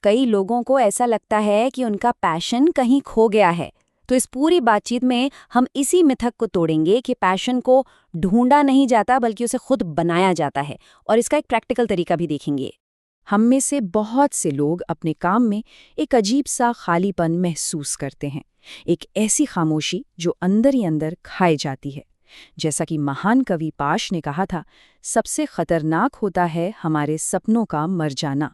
कई लोगों को ऐसा लगता है कि उनका पैशन कहीं खो गया है। तो इस पूरी बातचीत में हम इसी मिथक को तोड़ेंगे कि पैशन को ढूंढा नहीं जाता बल्कि उसे खुद बनाया जाता है, और इसका एक प्रैक्टिकल तरीका भी देखेंगे। हम में से बहुत से लोग अपने काम में एक अजीब सा खालीपन महसूस करते हैं, एक ऐसी खामोशी जो अंदर ही अंदर खाई जाती है। जैसा कि महान कवि पाश ने कहा था, सबसे खतरनाक होता है हमारे सपनों का मर जाना।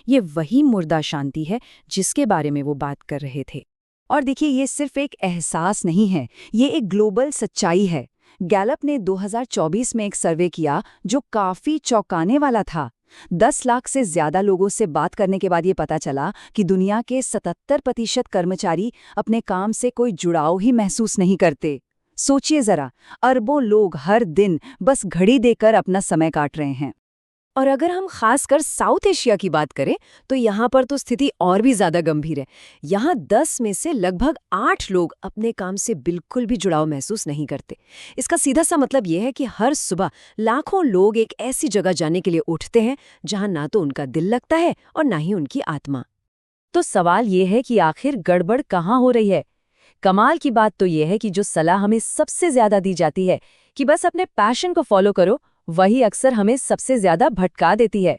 ये वही मुर्दा शांति है जिसके बारे में वो बात कर रहे थे। और देखिए, ये सिर्फ एक एहसास नहीं है, ये एक ग्लोबल सच्चाई है। गैलप ने 2024 में एक सर्वे किया जो काफी चौंकाने वाला था। 10 लाख से ज्यादा लोगों से बात करने के बाद ये पता चला कि दुनिया के 77% कर्मचारी अपने काम से कोई जुड़ाव ही महसूस नहीं करते। सोचिए जरा, अरबों लोग हर दिन बस घड़ी देकर अपना समय काट रहे हैं। और अगर हम खासकर साउथ एशिया की बात करें तो यहाँ पर तो स्थिति और भी ज्यादा गंभीर है। यहाँ 10 में से लगभग 8 लोग अपने काम से बिल्कुल भी जुड़ाव महसूस नहीं करते। इसका सीधा सा मतलब ये है कि हर सुबह लाखों लोग एक ऐसी जगह जाने के लिए उठते हैं जहाँ ना तो उनका दिल लगता है और ना ही उनकी आत्मा। तो सवाल ये है कि आखिर गड़बड़ कहाँ हो रही है? कमाल की बात तो ये है कि जो सलाह हमें सबसे ज्यादा दी जाती है कि बस अपने पैशन को फॉलो करो, वही अक्सर हमें सबसे ज्यादा भटका देती है।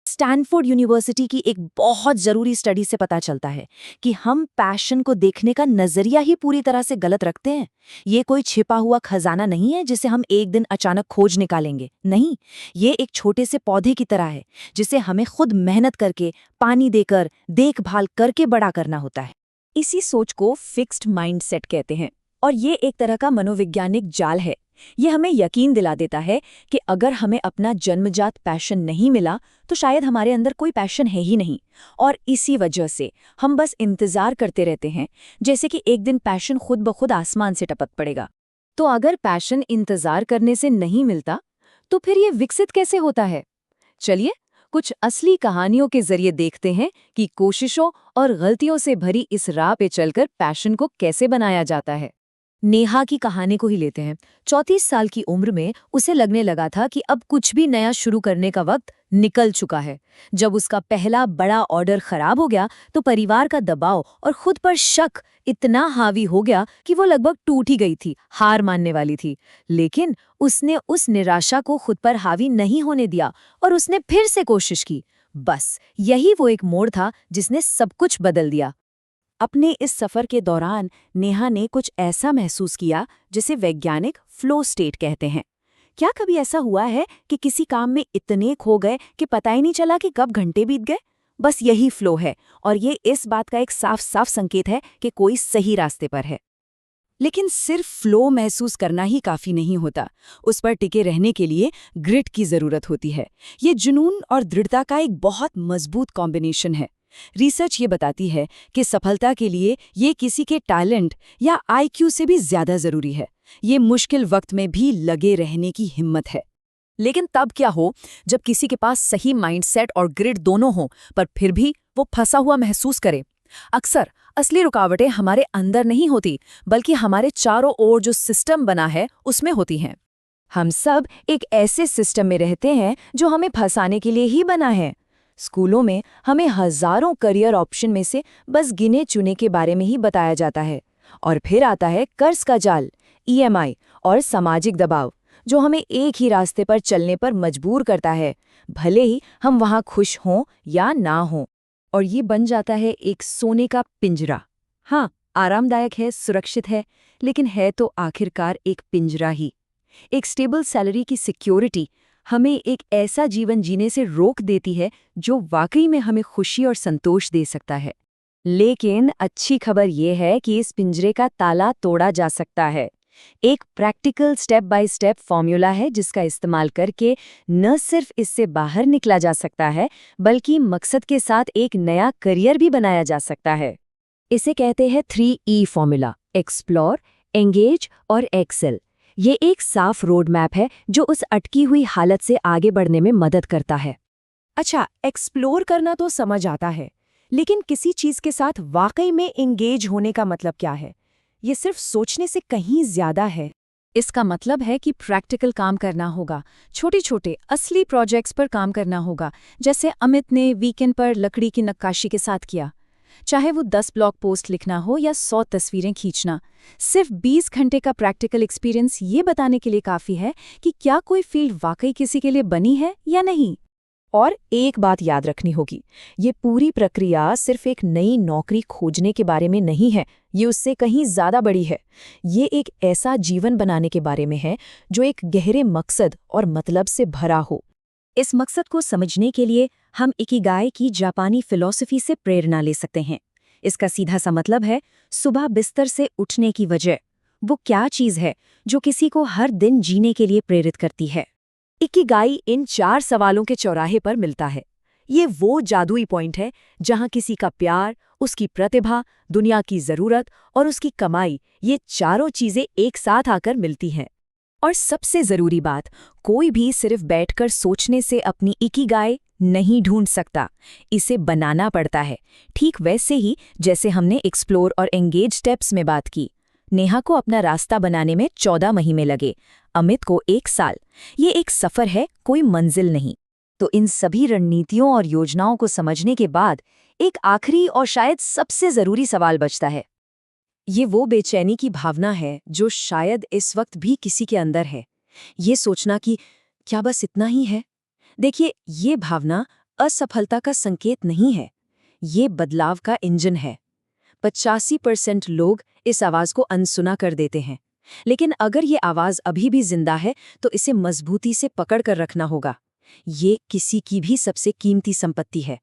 स्टैनफोर्ड यूनिवर्सिटी की एक बहुत जरूरी स्टडी से पता चलता है कि हम पैशन को देखने का नजरिया ही पूरी तरह से गलत रखते हैं। ये कोई छिपा हुआ खजाना नहीं है जिसे हम एक दिन अचानक खोज निकालेंगे। नहीं, ये एक छोटे से पौधे की तरह है जिसे हमें खुद मेहनत करके, पानी देकर, देखभाल करके बड़ा करना होता है। इसी सोच को फिक्स्ड माइंडसेट कहते हैं, और ये एक तरह का मनोवैज्ञानिक जाल है। ये हमें यकीन दिला देता है कि अगर हमें अपना जन्मजात पैशन नहीं मिला तो शायद हमारे अंदर कोई पैशन है ही नहीं, और इसी वजह से हम बस इंतजार करते रहते हैं, जैसे कि एक दिन पैशन खुद ब खुद आसमान से टपक पड़ेगा। तो अगर पैशन इंतजार करने से नहीं मिलता तो फिर ये विकसित कैसे होता है? चलिए कुछ असली कहानियों के जरिए देखते हैं कि कोशिशों और गलतियों से भरी इस राह पे चलकर पैशन को कैसे बनाया जाता है। नेहा की कहानी को ही लेते हैं। 34 साल की उम्र में उसे लगने लगा था कि अब कुछ भी नया शुरू करने का वक्त निकल चुका है। जब उसका पहला बड़ा ऑर्डर खराब हो गया तो परिवार का दबाव और खुद पर शक इतना हावी हो गया कि वो लगभग टूट ही गई थी, हार मानने वाली थी। लेकिन उसने उस निराशा को खुद पर हावी नहीं होने दिया और उसने फिर से कोशिश की। बस यही वो एक मोड़ था जिसने सब कुछ बदल दिया। अपने इस सफर के दौरान नेहा ने कुछ ऐसा महसूस किया जिसे वैज्ञानिक फ्लो स्टेट कहते हैं। क्या कभी ऐसा हुआ है कि किसी काम में इतने खो गए कि पता ही नहीं चला कि कब घंटे बीत गए? बस यही फ्लो है, और ये इस बात का एक साफ साफ संकेत है कि कोई सही रास्ते पर है। लेकिन सिर्फ फ्लो महसूस करना ही काफी नहीं होता। उस पर टिके रहने के लिए ग्रिट की जरूरत होती है। ये जुनून और दृढ़ता का एक बहुत मजबूत कॉम्बिनेशन है। रिसर्च ये बताती है कि सफलता के लिए ये किसी के टैलेंट या आईक्यू से भी ज्यादा जरूरी है। ये मुश्किल वक्त में भी लगे रहने की हिम्मत है। लेकिन तब क्या हो जब किसी के पास सही माइंडसेट और ग्रिड दोनों हों पर फिर भी वो फंसा हुआ महसूस करे? अक्सर असली रुकावटें हमारे अंदर नहीं होती, बल्कि हमारे चारों ओर जो सिस्टम बना है उसमें होती हैं। हम सब एक ऐसे सिस्टम में रहते हैं जो हमें फंसाने के लिए ही बना है। स्कूलों में हमें हजारों करियर ऑप्शन में से बस गिने चुने के बारे में ही बताया जाता है, और फिर आता है कर्ज का जाल, ईएमआई और सामाजिक दबाव जो हमें एक ही रास्ते पर चलने पर मजबूर करता है, भले ही हम वहां खुश हों या ना हों। और ये बन जाता है एक सोने का पिंजरा। हाँ, आरामदायक है, सुरक्षित है, लेकिन है तो आखिरकार एक पिंजरा ही। एक स्टेबल सैलरी की सिक्योरिटी हमें एक ऐसा जीवन जीने से रोक देती है जो वाकई में हमें खुशी और संतोष दे सकता है। लेकिन अच्छी खबर ये है कि इस पिंजरे का ताला तोड़ा जा सकता है। एक practical step by step formula है जिसका इस्तेमाल करके न सिर्फ इससे बाहर निकला जा सकता है, बल्कि मकसद के साथ एक नया करियर भी बनाया जा सकता है। इसे कहते हैं 3E फॉर्मूला: एक्सप्लोर, एंगेज और एक्सेल। ये एक साफ रोड मैप है जो उस अटकी हुई हालत से आगे बढ़ने में मदद करता है। अच्छा, एक्सप्लोर करना तो समझ आता है, लेकिन किसी चीज के साथ वाकई में एंगेज होने का मतलब क्या है? ये सिर्फ सोचने से कहीं ज्यादा है। इसका मतलब है कि प्रैक्टिकल काम करना होगा, छोटे छोटे असली प्रोजेक्ट्स पर काम करना होगा, जैसे अमित ने वीकेंड पर लकड़ी की नक्काशी के साथ किया। चाहे वो 10 ब्लॉग पोस्ट लिखना हो या 100 तस्वीरें खींचना, सिर्फ 20 घंटे का प्रैक्टिकल एक्सपीरियंस ये बताने के लिए काफ़ी है कि क्या कोई फील्ड वाकई किसी के लिए बनी है या नहीं। और एक बात याद रखनी होगी, ये पूरी प्रक्रिया सिर्फ एक नई नौकरी खोजने के बारे में नहीं है, ये उससे कहीं ज़्यादा बड़ी है। ये एक ऐसा जीवन बनाने के बारे में है जो एक गहरे मकसद और मतलब से भरा हो। इस मकसद को समझने के लिए हम इकिगाई की जापानी फिलॉसफी से प्रेरणा ले सकते हैं। इसका सीधा सा मतलब है सुबह बिस्तर से उठने की वजह। वो क्या चीज़ है जो किसी को हर दिन जीने के लिए प्रेरित करती है? इकिगाई इन 4 सवालों के चौराहे पर मिलता है। ये वो जादुई पॉइंट है जहां किसी का प्यार, उसकी प्रतिभा, दुनिया की जरूरत और उसकी कमाई, ये चारों चीजें एक साथ आकर मिलती हैं। और सबसे जरूरी बात, कोई भी सिर्फ बैठकर सोचने से अपनी इकिगाई नहीं ढूंढ सकता, इसे बनाना पड़ता है। ठीक वैसे ही जैसे हमने एक्सप्लोर और एंगेज स्टेप्स में बात की। नेहा को अपना रास्ता बनाने में 14 महीने लगे, अमित को 1 साल। ये एक सफर है, कोई मंजिल नहीं। तो इन सभी रणनीतियों और योजनाओं को समझने के बाद एक आखिरी और शायद सबसे जरूरी सवाल बचता है। ये वो बेचैनी की भावना है जो शायद इस वक्त भी किसी के अंदर है। ये सोचना कि क्या बस इतना ही है? देखिए, ये भावना असफलता का संकेत नहीं है, ये बदलाव का इंजन है। 85% लोग इस आवाज को अनसुना कर देते हैं, लेकिन अगर ये आवाज अभी भी जिंदा है तो इसे मजबूती से पकड़ कर रखना होगा। ये किसी की भी सबसे कीमती संपत्ति है।